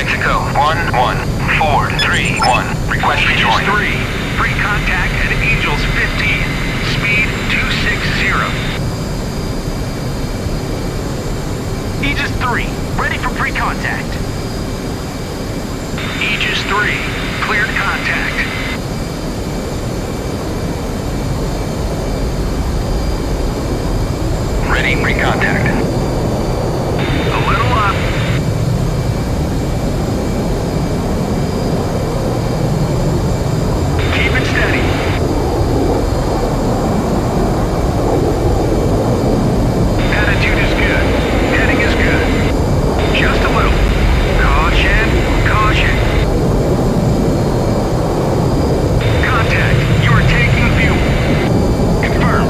Mexico 11431. Request rejoin. Aegis 3, pre-contact at Angels 15. Speed 260. Aegis 3, ready for pre-contact. Aegis 3, cleared contact. Ready, pre-contact. A little up. Keep it steady. Attitude is good. Heading is good. Just a little. Caution, caution. Contact. You are taking fuel. Confirm.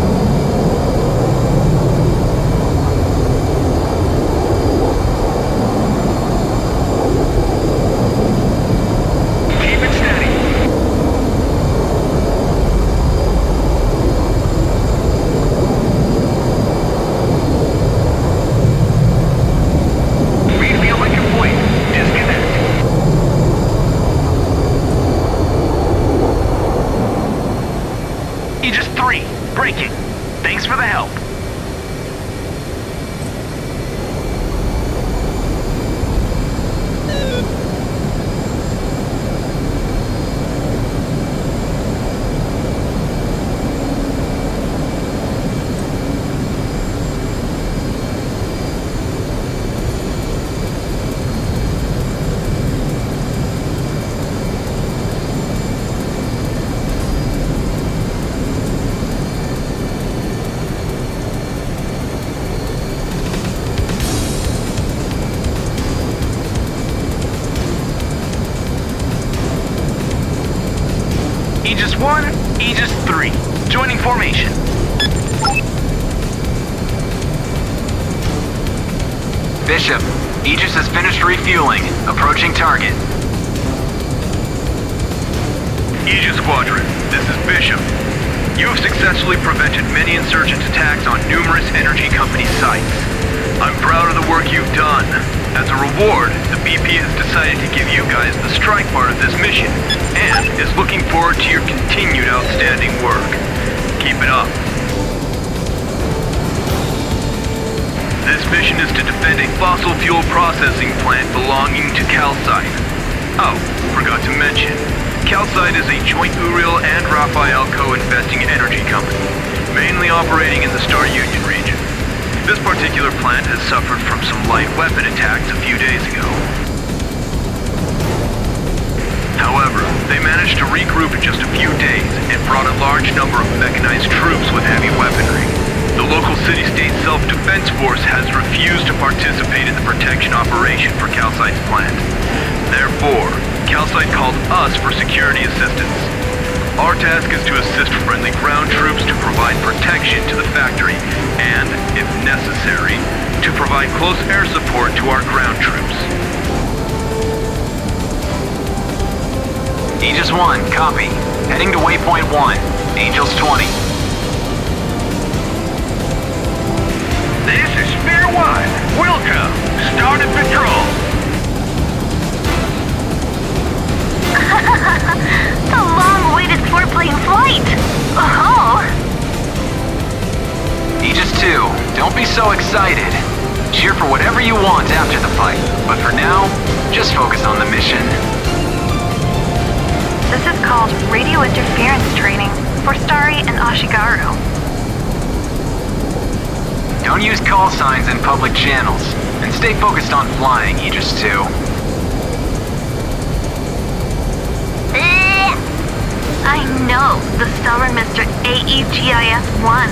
Keep it steady. Refueling complete. Disconnect. Aegis 3, breaking. Thanks for the help. Aegis 1, Aegis 3, joining formation. Bishop, Aegis has finished refueling. Approaching target. Aegis Squadron, this is Bishop. You have successfully prevented many insurgent attacks on numerous energy company sites. I'm proud of the work you've done. As a reward, the BP has decided to give you guys the strike part of this mission, and is looking forward to your continued outstanding work. Keep it up. This mission is to defend a fossil fuel processing plant belonging to Calcite. Oh, forgot to mention, Calcite is a joint Uriel and Raphael co-investing energy company, mainly operating in the Star Union region. This particular plant has suffered from some light weapon attacks a few days ago. However, they managed to regroup in just a few days and brought a large number of mechanized troops with heavy weaponry. The local city-state self-defense force has refused to participate in the protection operation for Calcite's plant. Therefore, Calcite called us for security assistance. Our task is to assist friendly ground troops to provide protection to the factory and, if necessary, to provide close air support to our ground troops. Aegis 1, copy. Heading to waypoint 1, Angels 20. This is Spear 1. Welcome. Started patrol. The long-awaited four-plane flight! Oh! Aegis 2, don't be so excited. Cheer for whatever you want after the fight, but for now, just focus on the mission. This is called radio interference training for Starry and Ashigaru. Don't use call signs in public channels, and stay focused on flying, Aegis 2. I know the stubborn Mr. AEGIS-1.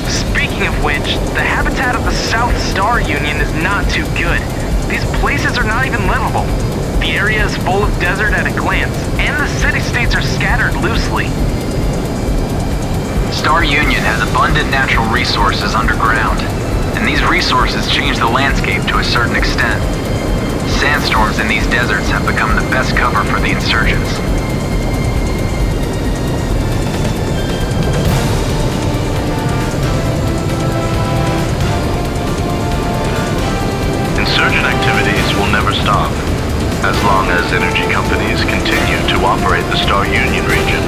Speaking of which, the habitat of the South Star Union is not too good. These places are not even livable. The area is full of desert at a glance, and the city-states are scattered loosely. Star Union has abundant natural resources underground, and these resources change the landscape to a certain extent. Sandstorms in these deserts have become the best cover for the insurgents. as long as energy companies continue to operate the Star Union region.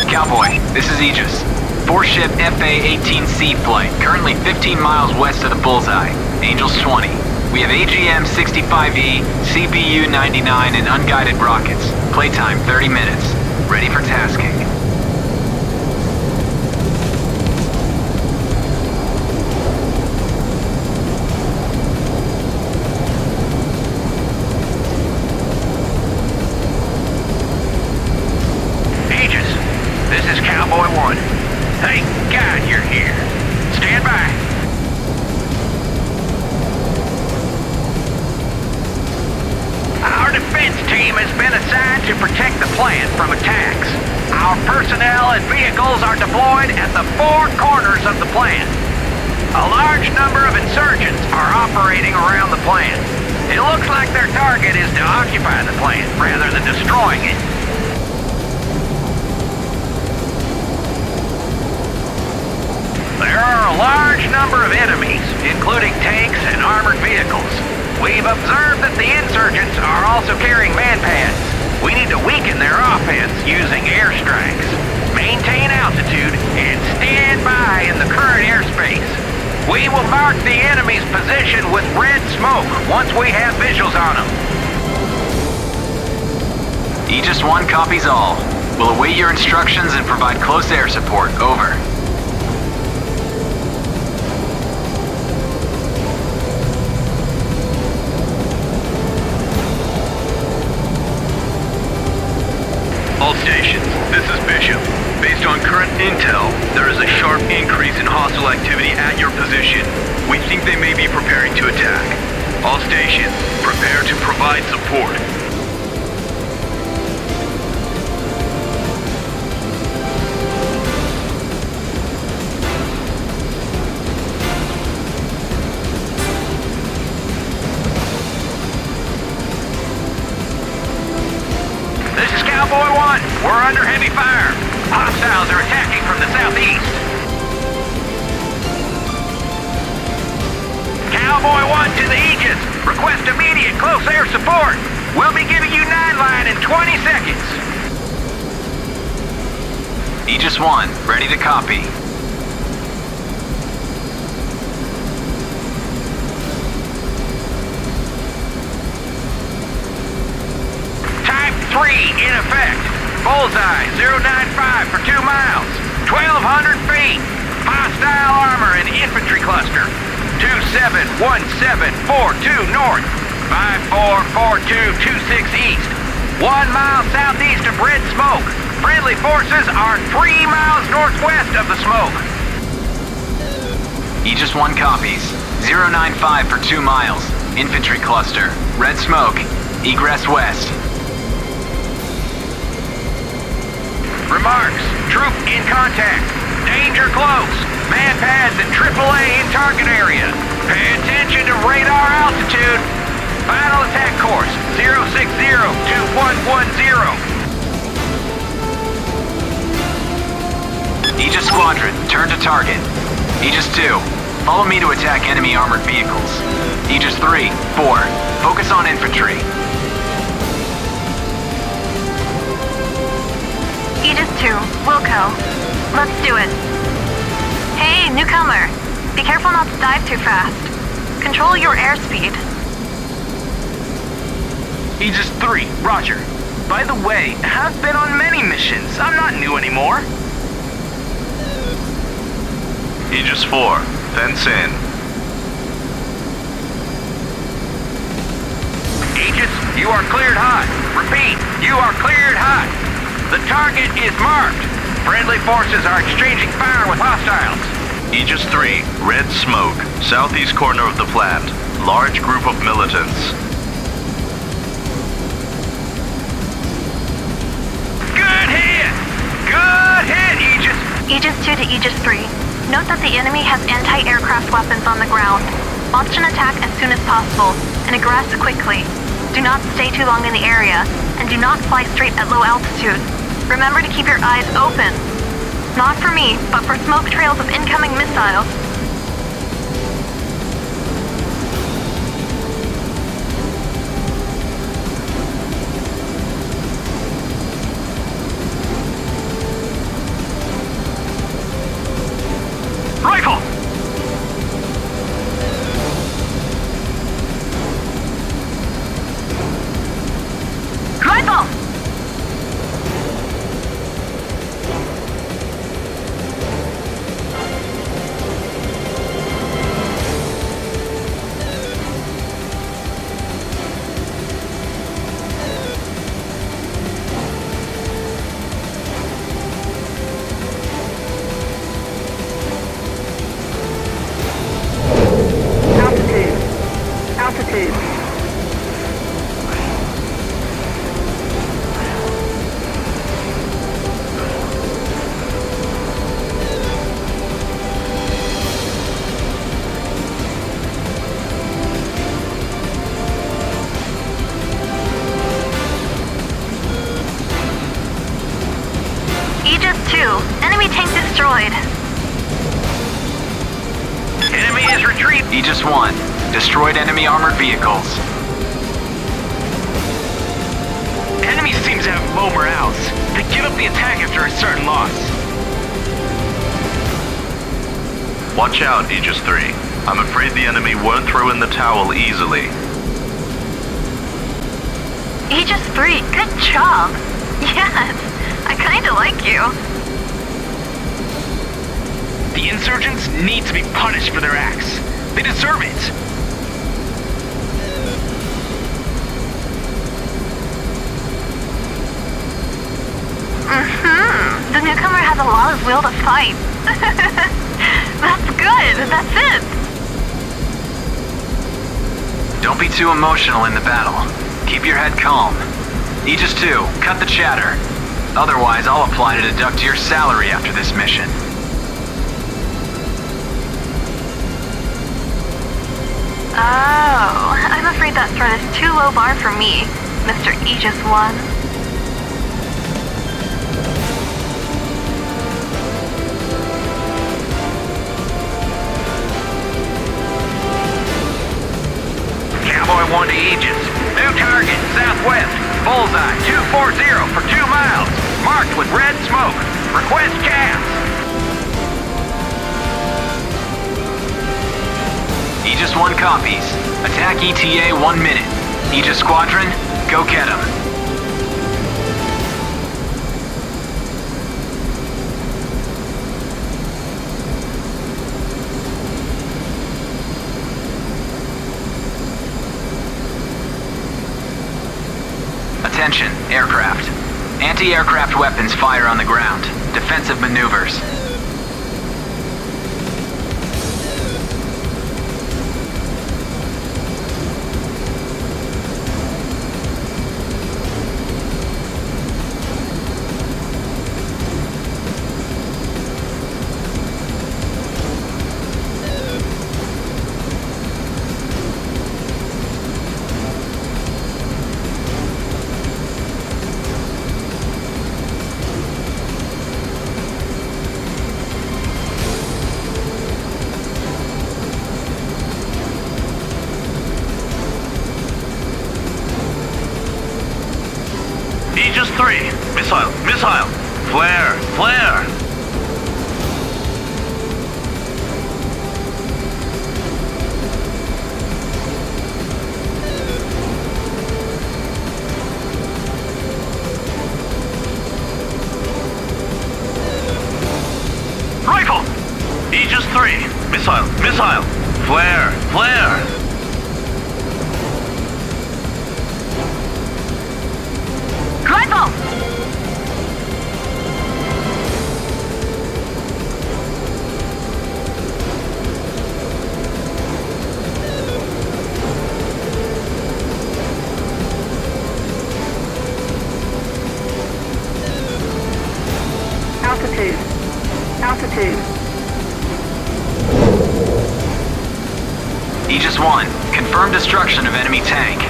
Cowboy, this is Aegis. 4-ship A-18C flight, currently 15 miles west of the bullseye. Angels 20. We have AGM-65E, CBU-99, and unguided rockets. Playtime 30 minutes. Ready for tasking. Aegis, this is Cowboy 1. Thank God you're here. Stand by. Our defense team has been assigned to protect the plant from attacks. Our personnel and vehicles are deployed at the four corners of the plant. A large number of insurgents are operating around the plant. It looks like their target is to occupy the plant rather than destroying it. There are a large number of enemies, including tanks and armored vehicles. We've observed that the insurgents are also carrying man-pads. We need to weaken their offense using airstrikes. Maintain altitude and stand by in the current airspace. We will mark the enemy's position with red smoke once we have visuals on them. Aegis 1 copies all. We'll await your instructions and provide close air support. Over. All stations, this is Bishop. Based on current intel, there is a sharp increase in hostile activity at your position. We think they may be preparing to attack. All stations, prepare to provide support. This is Cowboy 1. We're under heavy fire. Hostiles are attacking from the southeast. Cowboy 1 to the Aegis. Request immediate close air support. We'll be giving you 9-line in 20 seconds. Aegis 1, ready to copy. Type 3 in effect. Bullseye 095 for 2 miles. 1,200 feet. Hostile armor and infantry cluster. 271742 north. 544226 east. 1 mile southeast of red smoke. Friendly forces are 3 miles northwest of the smoke. Aegis 1 copies. 095 for 2 miles. Infantry cluster. Red smoke. Egress west. Remarks. Troop in contact. Danger close. Man pads and AAA in target area. Pay attention to radar altitude. Final attack course 060-2110. Aegis Squadron, turn to target. Aegis 2, follow me to attack enemy armored vehicles. Aegis 3, 4, focus on infantry. Aegis 2, Wilco. Let's do it. Hey, newcomer. Be careful not to dive too fast. Control your airspeed. Aegis 3, roger. By the way, I've been on many missions. I'm not new anymore. Aegis 4, fence in. Aegis, you are cleared hot. Repeat, you are cleared hot. The target is marked. Friendly forces are exchanging fire with hostiles. Aegis 3, red smoke, southeast corner of the plant. Large group of militants. Good hit! Good hit, Aegis! Aegis 2 to Aegis 3. Note that the enemy has anti-aircraft weapons on the ground. Launch Launch an attack as soon as possible, and aggress quickly. Do not stay too long in the area, and do not fly straight at low altitude. Remember to keep your eyes open. Not for me, but for smoke trails of incoming missiles. Rifle! Rifle! Altitude. Aegis 2, enemy tank destroyed. Enemy is retreat. Aegis 1. Destroyed enemy armored vehicles. Enemy seems to have low morales. They give up the attack after a certain loss. Watch out, Aegis 3. I'm afraid the enemy won't throw in the towel easily. Aegis 3, good job. Yes, I kinda like you. The insurgents need to be punished for their acts. They deserve it. The newcomer has a lot of will to fight. That's good, that's it. Don't be too emotional in the battle. Keep your head calm. Aegis 2, cut the chatter. Otherwise, I'll apply to deduct your salary after this mission. Oh, I'm afraid that threat is too low bar for me, Mr. Aegis 1. Cowboy 1 to Aegis. New target, southwest. Bullseye, 240 for 2 miles. Marked with red smoke. Request CAS. Aegis 1 copies. Attack ETA 1 minute. Aegis Squadron, go get him. Attention, aircraft. Anti-aircraft weapons fire on the ground. Defensive maneuvers. Aegis 3. Missile. Missile. Flare. Flare. Rifle! Aegis 3. Missile. Missile. Flare. Flare. Rifle! Altitude. Altitude. Aegis 1, confirm destruction of enemy tank.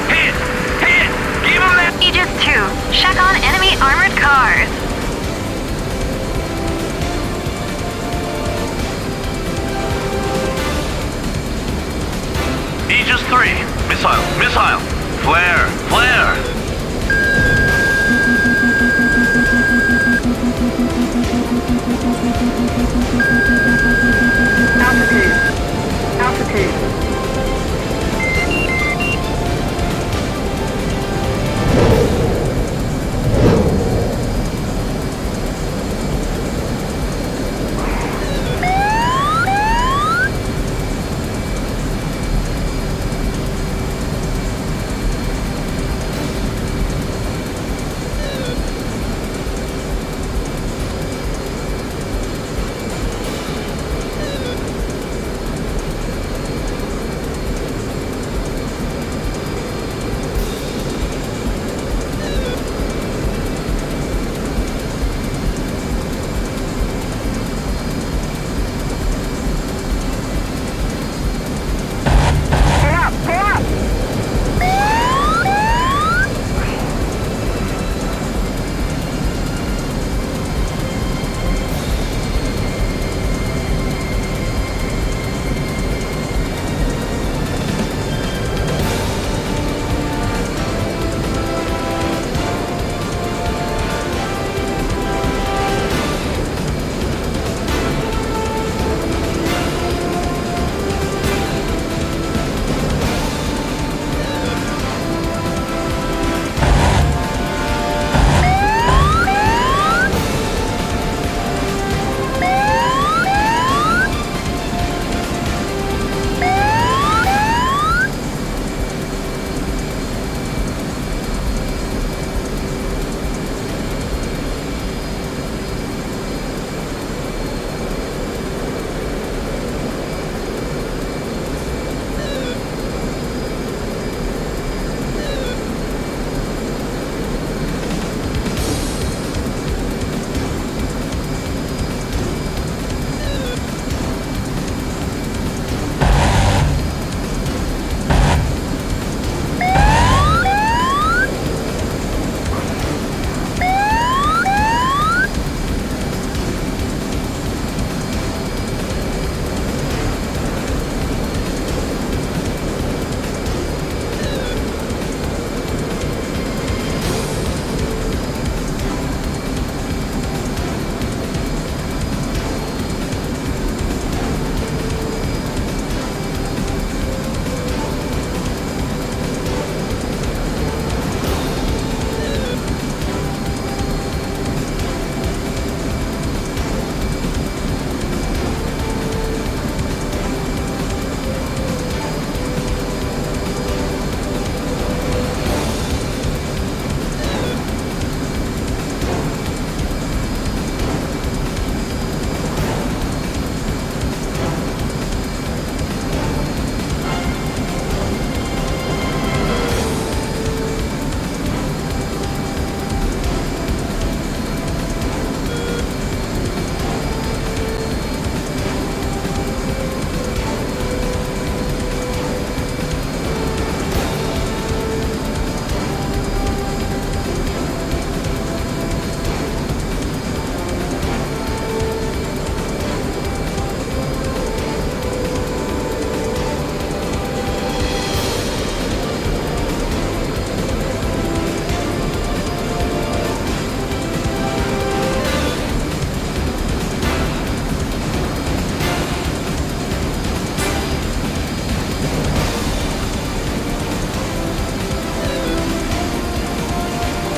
Hit! Hit! Give him that! Aegis 2, check on enemy armored cars. Aegis 3, missile, missile! Flare, flare! Altitude.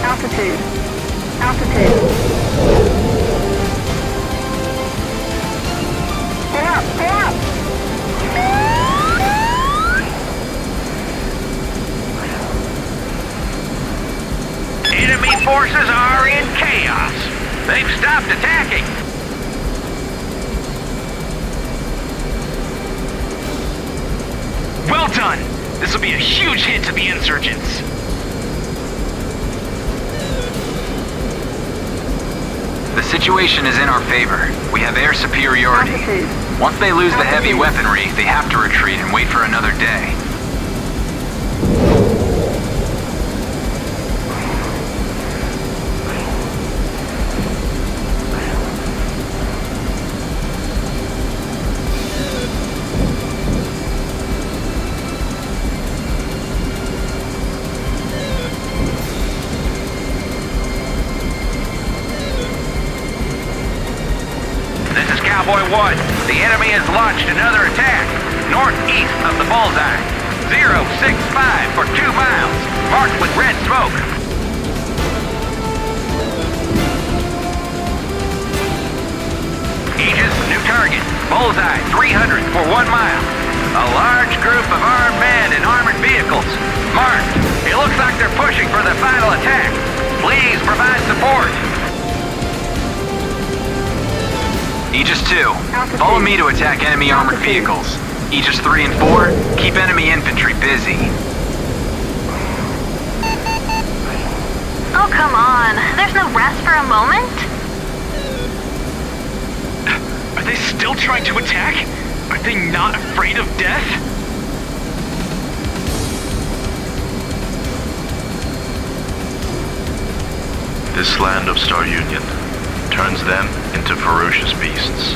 Altitude. Altitude. Pull up, pull up! Enemy forces are in chaos. They've stopped attacking. Well done! This will be a huge hit to the insurgents. The situation is in our favor. We have air superiority. Altitude. Once they lose the heavy weaponry, they have to retreat and wait for another day. Cowboy 1, the enemy has launched another attack, northeast of the bullseye. 065 for 2 miles, marked with red smoke. Aegis, new target, bullseye 300 for 1 mile. A large group of armed men in armored vehicles. Marked. It looks like they're pushing for the final attack. Please provide support. Aegis 2, follow me to attack enemy armored vehicles. Aegis 3 and 4, keep enemy infantry busy. Oh, come on. There's no rest for a moment? Are they still trying to attack? Are they not afraid of death? This land of Star Union turns them into ferocious beasts.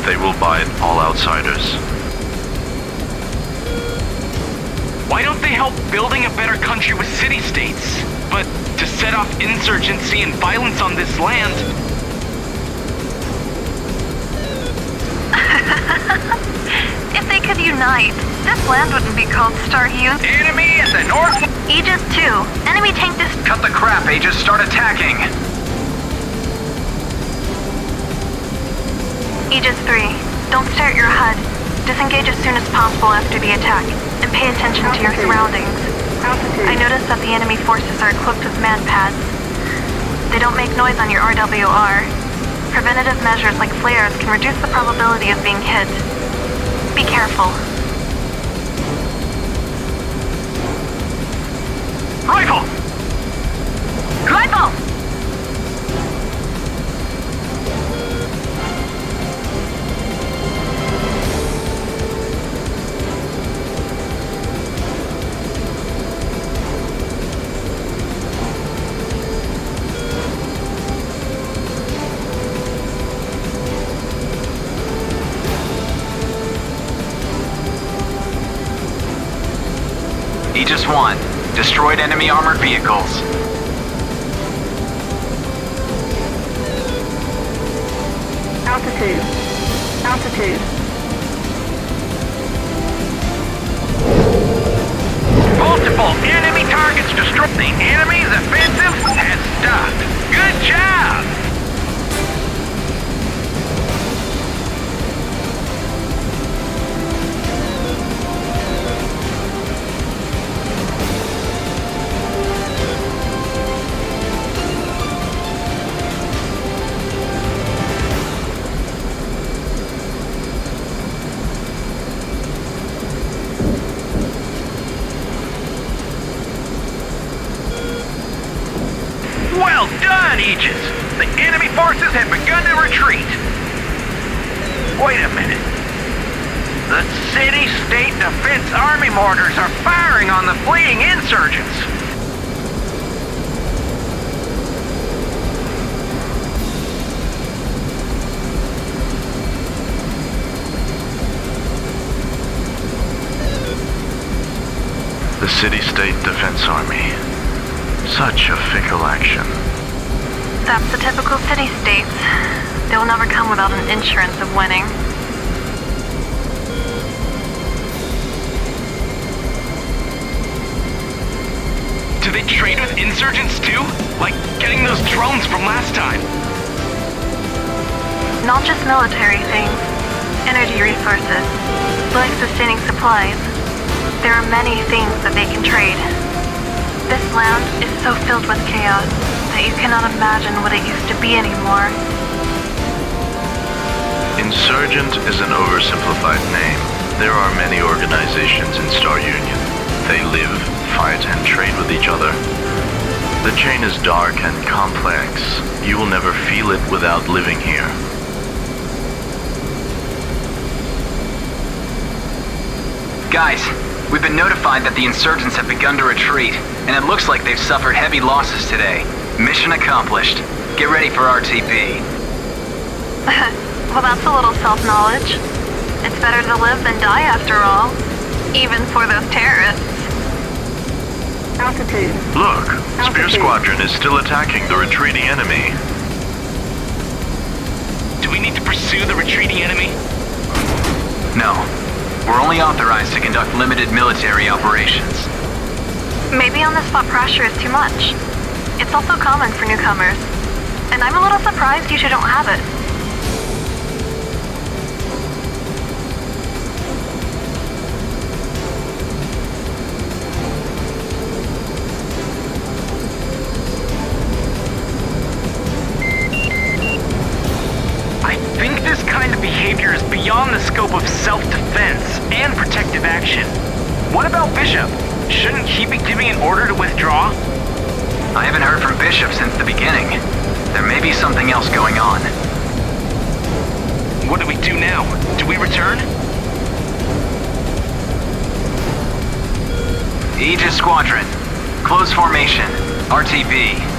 They will bite all outsiders. Why don't they help building a better country with city-states? But to set off insurgency and violence on this land... If they could unite, this land wouldn't be called Star Union. Enemy at the north. Aegis 2, enemy tank Cut the crap, Aegis, start attacking! Aegis 3, don't stare at your HUD. Disengage as soon as possible after the attack, and pay attention to your surroundings. I noticed that the enemy forces are equipped with man pads. They don't make noise on your RWR. Preventative measures like flares can reduce the probability of being hit. Be careful. Rifle! Rifle! Aegis 1, destroyed enemy armored vehicles. Altitude. Altitude. Multiple enemy targets destroyed. The enemy's offensive has stopped. Good job! Well done, Aegis! The enemy forces have begun to retreat. Wait a minute. The city-state defense army mortars are firing on the fleeing insurgents. The City-State Defense Army. Such a fickle action. That's the typical city-states. They will never come without an insurance of winning. Do they trade with insurgents too? Like getting those drones from last time? Not just military things. Energy resources. Life-sustaining supplies. There are many things that they can trade. This land is so filled with chaos that you cannot imagine what it used to be anymore. Insurgent is an oversimplified name. There are many organizations in Star Union. They live, fight, and trade with each other. The chain is dark and complex. You will never feel it without living here. Guys, we've been notified that the insurgents have begun to retreat, and it looks like they've suffered heavy losses today. Mission accomplished. Get ready for RTB. Well, that's a little self-knowledge. It's better to live than die after all. Even for those terrorists. Altitude. Look, Spear Squadron is still attacking the retreating enemy. Do we need to pursue the retreating enemy? No. We're only authorized to conduct limited military operations. Maybe on-the-spot pressure is too much. It's also common for newcomers. And I'm a little surprised you two don't have it. I think this kind of behavior is beyond the scope of self-defense and protective action. What about Bishop? Shouldn't he be giving an order to withdraw? I haven't heard from Bishop since the beginning. There may be something else going on. What do we do now? Do we return? Aegis Squadron. Close formation. RTB.